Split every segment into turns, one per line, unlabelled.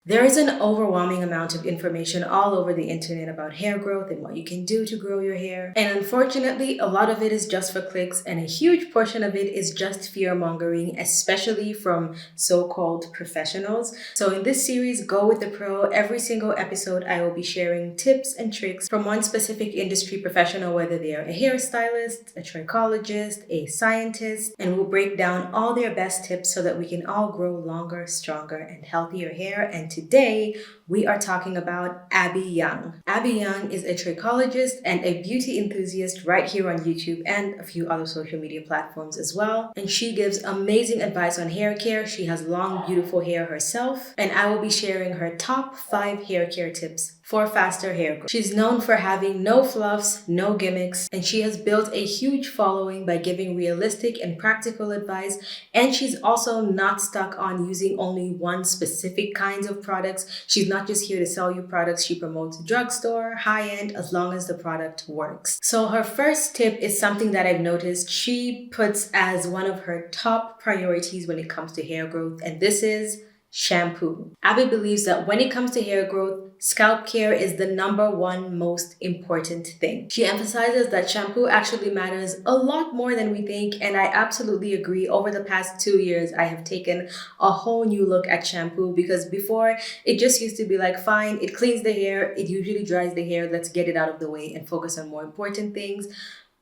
There is an overwhelming amount of information all over the internet about hair growth and what you can do to grow your hair. And unfortunately, a lot of it is just for clicks, and a huge portion of it is just fear mongering, especially from so-called professionals. So in this series, Go with the Pro, every single episode I will be sharing tips and tricks from one specific industry professional, whether they are a hairstylist, a trichologist, a scientist, and we'll break down all their best tips so that we can all grow longer, stronger, and healthier hair. And today, we are talking about Abby Young. Abby Young is a trichologist and a beauty enthusiast right here on YouTube and a few other social media platforms as well. And she gives amazing advice on hair care. She has long, beautiful hair herself. And I will be sharing her top 5 hair care tips for faster hair growth. She's known for having no fluffs, no gimmicks, and she has built a huge following by giving realistic and practical advice. And she's also not stuck on using only one specific kinds of products. She's not just here to sell you products. She promotes drugstore, high-end, as long as the product works. So her first tip is something that I've noticed she puts as one of her top priorities when it comes to hair growth, and this is shampoo. Abby believes that when it comes to hair growth, scalp care is the #1 most important thing. She emphasizes that shampoo actually matters a lot more than we think, and I absolutely agree. Over the past 2 years, I have taken a whole new look at shampoo, because before it just used to be like, fine, it cleans the hair, it usually dries the hair, let's get it out of the way and focus on more important things.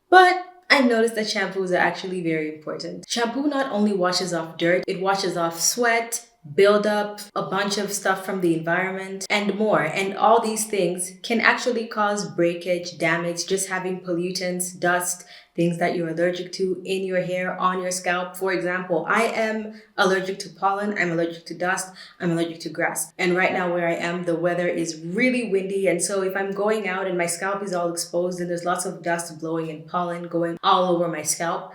But I noticed that shampoos are actually very important. Shampoo not only washes off dirt, it washes off sweat, build up, a bunch of stuff from the environment, and more. And all these things can actually cause breakage, damage, just having pollutants, dust, things that you're allergic to in your hair, on your scalp. For example, I am allergic to pollen, I'm allergic to dust, I'm allergic to grass. And right now where I am, the weather is really windy. And so if I'm going out and my scalp is all exposed and there's lots of dust blowing and pollen going all over my scalp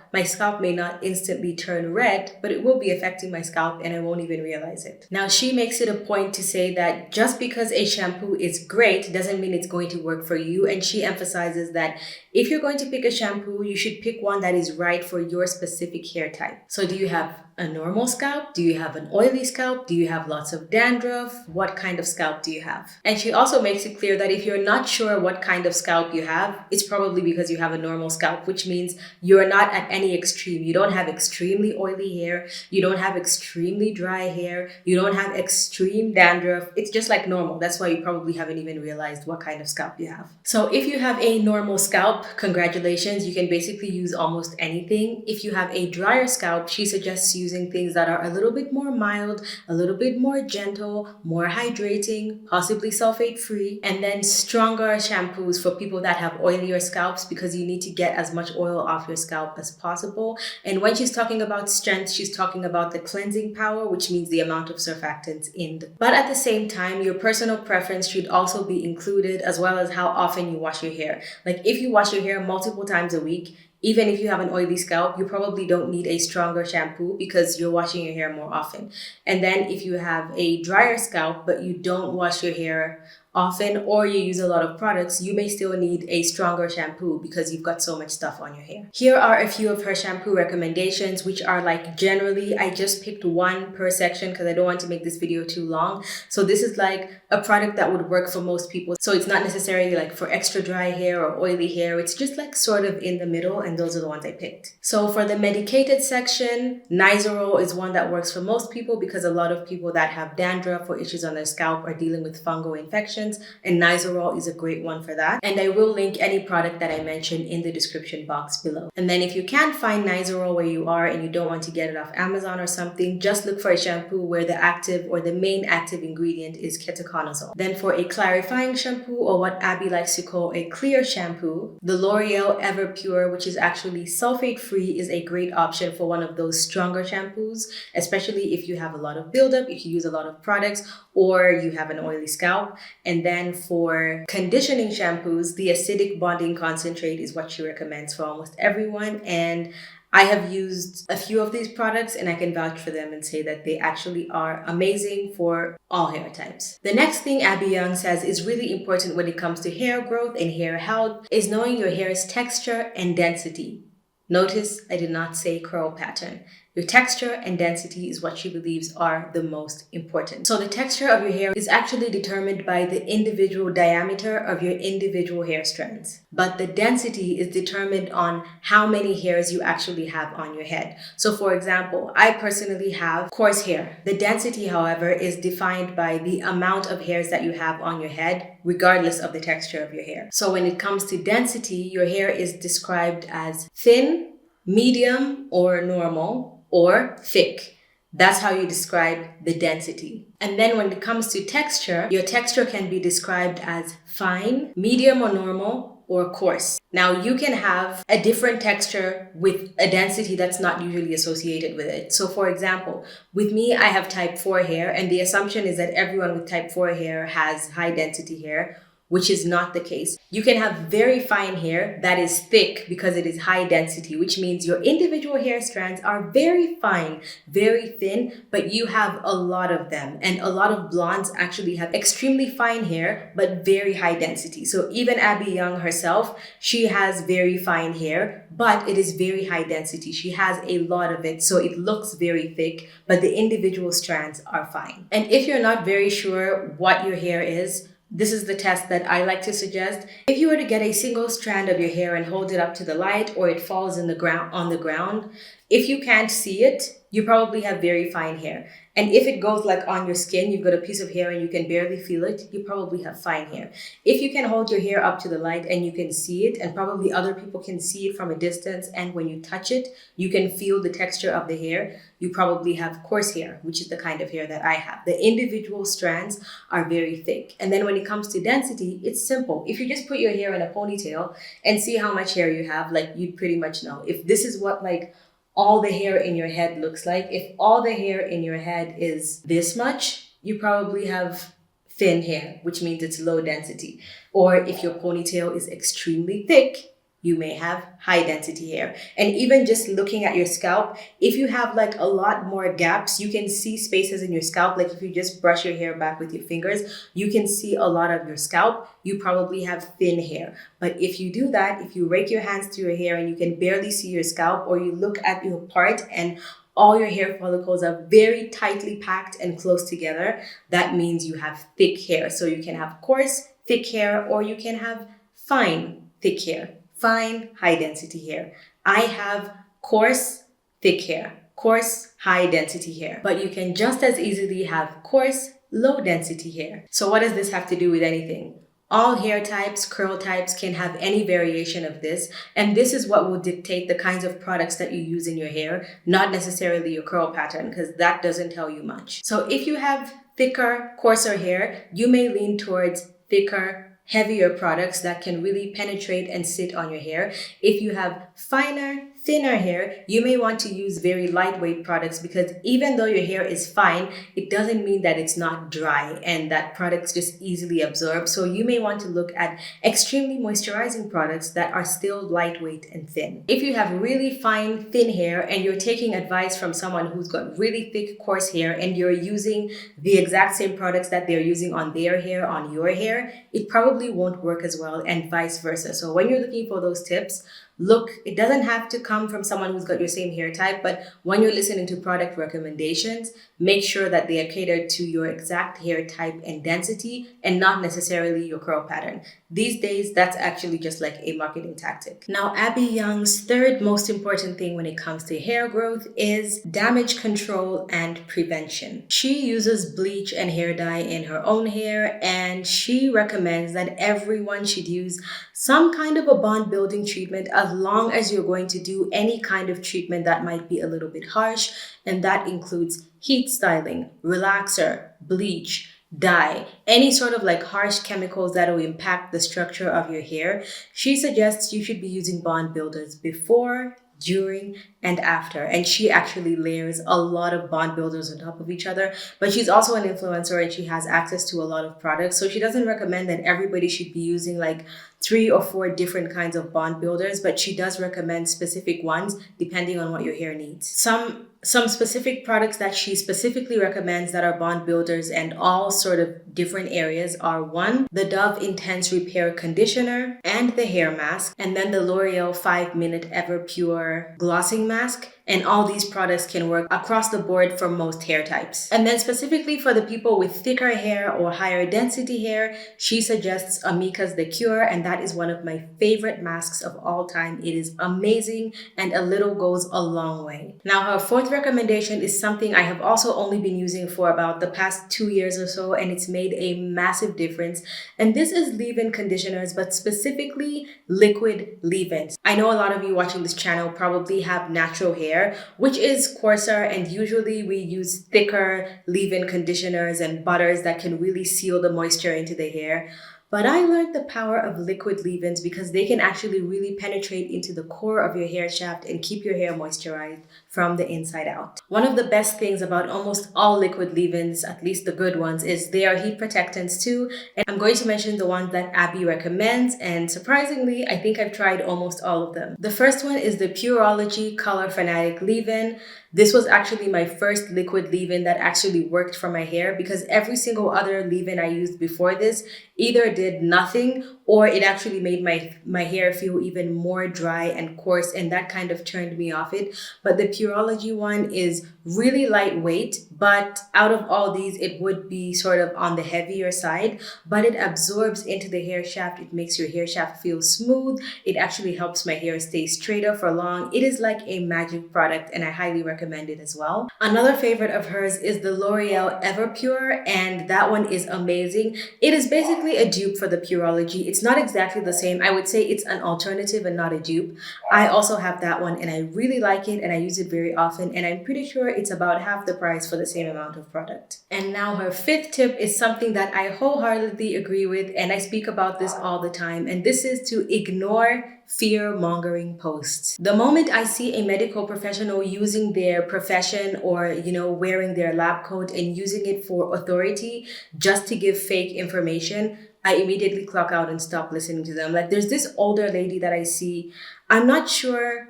may not instantly turn red, but it will be affecting my scalp and I won't even realize it. Now, she makes it a point to say that just because a shampoo is great doesn't mean it's going to work for you. And she emphasizes that if you're going to pick a shampoo, you should pick one that is right for your specific hair type. So do you have a normal scalp? Do you have an oily scalp? Do you have lots of dandruff? What kind of scalp do you have? And she also makes it clear that if you're not sure what kind of scalp you have, it's probably because you have a normal scalp, which means you're not at any extreme. You don't have extremely oily hair. You don't have extremely dry hair. You don't have extreme dandruff. It's just like normal. That's why you probably haven't even realized what kind of scalp you have. So if you have a normal scalp, congratulations. You can basically use almost anything. If you have a drier scalp, she suggests using things that are a little bit more mild, a little bit more gentle, more hydrating, possibly sulfate-free, and then stronger shampoos for people that have oilier scalps, because you need to get as much oil off your scalp as possible. And when she's talking about strength, she's talking about the cleansing power, which means the amount of surfactants in the. But at the same time, your personal preference should also be included, as well as how often you wash your hair. Like if you wash your hair multiple times a week, even if you have an oily scalp, you probably don't need a stronger shampoo because you're washing your hair more often. And then if you have a drier scalp, but you don't wash your hair often, or you use a lot of products, you may still need a stronger shampoo because you've got so much stuff on your hair. Here are a few of her shampoo recommendations, which are like generally, I just picked one per section because I don't want to make this video too long. So this is like a product that would work for most people. So it's not necessarily like for extra dry hair or oily hair. It's just like sort of in the middle, and those are the ones I picked. So for the medicated section, Nizoral is one that works for most people because a lot of people that have dandruff or issues on their scalp are dealing with fungal infections, and Nizoral is a great one for that. And I will link any product that I mentioned in the description box below. And then if you can't find Nizoral where you are and you don't want to get it off Amazon or something, just look for a shampoo where the active or the main active ingredient is ketoconazole. Then for a clarifying shampoo, or what Abby likes to call a clear shampoo, the L'Oreal Everpure, which is actually sulfate-free, is a great option for one of those stronger shampoos, especially if you have a lot of buildup, if you use a lot of products, or you have an oily scalp. And then for conditioning shampoos, the acidic bonding concentrate is what she recommends for almost everyone. And I have used a few of these products and I can vouch for them and say that they actually are amazing for all hair types. The next thing Abby Young says is really important when it comes to hair growth and hair health is knowing your hair's texture and density. Notice I did not say curl pattern. Your texture and density is what she believes are the most important. So the texture of your hair is actually determined by the individual diameter of your individual hair strands. But the density is determined on how many hairs you actually have on your head. So for example, I personally have coarse hair. The density, however, is defined by the amount of hairs that you have on your head, regardless of the texture of your hair. So when it comes to density, your hair is described as thin, medium or normal, or thick. That's how you describe the density. And then when it comes to texture, your texture can be described as fine, medium or normal, or coarse. Now you can have a different texture with a density that's not usually associated with it. So for example, with me, I have type 4 hair, and the assumption is that everyone with type 4 hair has high density hair, which is not the case. You can have very fine hair that is thick because it is high density, which means your individual hair strands are very fine, very thin, but you have a lot of them. And a lot of blondes actually have extremely fine hair, but very high density. So even Abby Young herself, she has very fine hair, but it is very high density. She has a lot of it, so it looks very thick, but the individual strands are fine. And if you're not very sure what your hair is, this is the test that I like to suggest. If you were to get a single strand of your hair and hold it up to the light, or it falls in the ground on the ground, if you can't see it, you probably have very fine hair. And if it goes like on your skin, you've got a piece of hair and you can barely feel it, you probably have fine hair. If you can hold your hair up to the light and you can see it, and probably other people can see it from a distance, and when you touch it, you can feel the texture of the hair, you probably have coarse hair, which is the kind of hair that I have. The individual strands are very thick. And then when it comes to density, it's simple. If you just put your hair in a ponytail and see how much hair you have, like, you'd pretty much know. If this is what like all the hair in your head looks like, if all the hair in your head is this much, you probably have thin hair, which means it's low density. Or if your ponytail is extremely thick, you may have high density hair. And even just looking at your scalp, if you have like a lot more gaps, you can see spaces in your scalp. Like if you just brush your hair back with your fingers, you can see a lot of your scalp. You probably have thin hair. But if you do that, if you rake your hands through your hair and you can barely see your scalp, or you look at your part and all your hair follicles are very tightly packed and close together, that means you have thick hair. So you can have coarse, thick hair, or you can have fine, thick hair. Fine, high density hair. I have coarse, thick hair. Coarse, high density hair. But you can just as easily have coarse, low density hair. So what does this have to do with anything? All hair types, curl types can have any variation of this, and this is what will dictate the kinds of products that you use in your hair, not necessarily your curl pattern, because that doesn't tell you much. So if you have thicker, coarser hair, you may lean towards thicker, heavier products that can really penetrate and sit on your hair. If you have finer, thinner hair, you may want to use very lightweight products, because even though your hair is fine, it doesn't mean that it's not dry and that products just easily absorb. So you may want to look at extremely moisturizing products that are still lightweight and thin. If you have really fine, thin hair and you're taking advice from someone who's got really thick, coarse hair, and you're using the exact same products that they're using on their hair, on your hair, it probably won't work as well, and vice versa. So when you're looking for those tips, look, it doesn't have to come from someone who's got your same hair type, but when you're listening to product recommendations, make sure that they are catered to your exact hair type and density, and not necessarily your curl pattern. These days, that's actually just like a marketing tactic. Now, Abby Young's third most important thing when it comes to hair growth is damage control and prevention. She uses bleach and hair dye in her own hair, and she recommends that everyone should use some kind of a bond building treatment, as long as you're going to do any kind of treatment that might be a little bit harsh, and that includes heat styling, relaxer, bleach, dye, any sort of like harsh chemicals that will impact the structure of your hair. She suggests you should be using bond builders before, during, and after. And she actually layers a lot of bond builders on top of each other, but she's also an influencer and she has access to a lot of products. So she doesn't recommend that everybody should be using like 3 or 4 different kinds of bond builders, but she does recommend specific ones depending on what your hair needs. Some specific products that she specifically recommends that are bond builders and all sort of different areas are: 1, the Dove Intense Repair Conditioner and the hair mask, and then the L'Oreal 5 Minute Ever Pure Glossing Mask, And all these products can work across the board for most hair types. And then specifically for the people with thicker hair or higher density hair, she suggests Amika's The Cure, and that is one of my favorite masks of all time. It is amazing and a little goes a long way. Now her fourth recommendation is something I have also only been using for about the past 2 years or so, and it's made a massive difference. And this is leave-in conditioners, but specifically liquid leave-ins. I know a lot of you watching this channel probably have natural hair, which is coarser, and usually we use thicker leave-in conditioners and butters that can really seal the moisture into the hair. But I learned the power of liquid leave-ins because they can actually really penetrate into the core of your hair shaft and keep your hair moisturized from the inside out. One of the best things about almost all liquid leave-ins, at least the good ones, is they are heat protectants too. And I'm going to mention the ones that ABBEY recommends, and surprisingly, I think I've tried almost all of them. The first one is the Pureology Color Fanatic leave-in. This was actually my first liquid leave-in that actually worked for my hair, because every single other leave-in I used before this either did nothing or it actually made my hair feel even more dry and coarse, and that kind of turned me off it. But the Pureology one is really lightweight, but out of all these, it would be sort of on the heavier side, but it absorbs into the hair shaft. It makes your hair shaft feel smooth. It actually helps my hair stay straighter for long. It is like a magic product, and I highly recommend it as well. Another favorite of hers is the L'Oreal Everpure, and that one is amazing. It is basically a dupe for the Pureology. It's not exactly the same. I would say it's an alternative and not a dupe. I also have that one, and I really like it, and I use it very often, and I'm pretty sure it's about half the price for the same amount of product. And now her fifth tip is something that I wholeheartedly agree with, and I speak about this all the time, and this is to ignore fear-mongering posts. The moment I see a medical professional using their profession or, wearing their lab coat and using it for authority just to give fake information, I immediately clock out and stop listening to them. Like, there's this older lady that I see. I'm not sure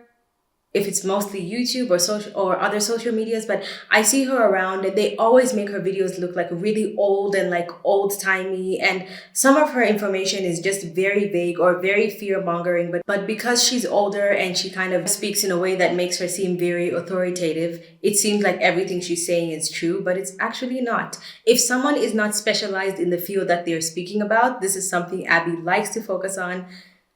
if it's mostly YouTube or social or other social medias, but I see her around and they always make her videos look like really old and like old-timey, and some of her information is just very vague or very fear-mongering, but because she's older and she kind of speaks in a way that makes her seem very authoritative, it seems like everything she's saying is true, but it's actually not. If someone is not specialized in the field that they're speaking about, this is something ABBEY likes to focus on,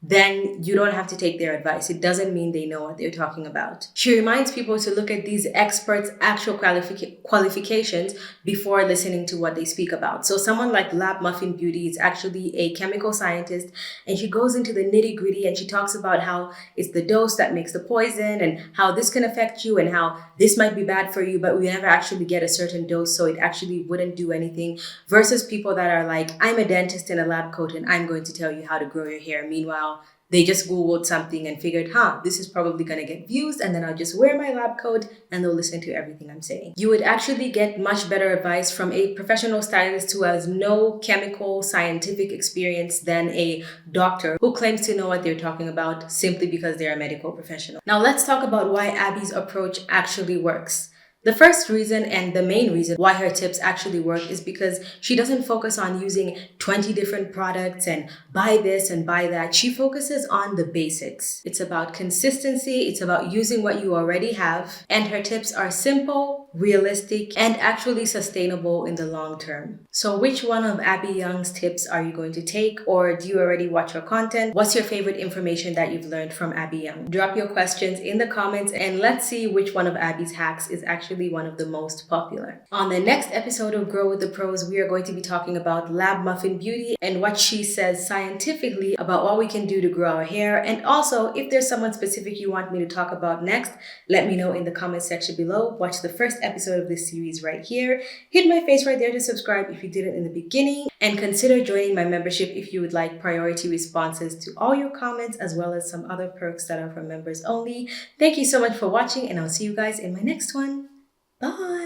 then you don't have to take their advice. It doesn't mean they know what they're talking about. She reminds people to look at these experts' actual qualifications before listening to what they speak about. So someone like Lab Muffin Beauty is actually a chemical scientist, and she goes into the nitty-gritty and she talks about how it's the dose that makes the poison and how this can affect you and how this might be bad for you, but we never actually get a certain dose, so it actually wouldn't do anything, versus people that are like, I'm a dentist in a lab coat and I'm going to tell you how to grow your hair. Meanwhile, they just Googled something and figured, this is probably going to get views, and then I'll just wear my lab coat and they'll listen to everything I'm saying. You would actually get much better advice from a professional stylist who has no chemical scientific experience than a doctor who claims to know what they're talking about simply because they're a medical professional. Now let's talk about why ABBEY's approach actually works. The first reason and the main reason why her tips actually work is because she doesn't focus on using 20 different products and buy this and buy that. She focuses on the basics. It's about consistency. It's about using what you already have. And her tips are simple, realistic, and actually sustainable in the long term. So which one of ABBEY Young's tips are you going to take, or do you already watch her content? What's your favorite information that you've learned from ABBEY Young? Drop your questions in the comments and let's see which one of ABBEY's hacks is actually one of the most popular. On the next episode of Grow with the Pros, we are going to be talking about Lab Muffin Beauty and what she says scientifically about what we can do to grow our hair. And also, if there's someone specific you want me to talk about next, let me know in the comment section below. Watch the first episode of this series right here. Hit my face right there to subscribe if you didn't in the beginning, and consider joining my membership if you would like priority responses to all your comments, as well as some other perks that are for members only. Thank you so much for watching, and I'll see you guys in my next one. Bye!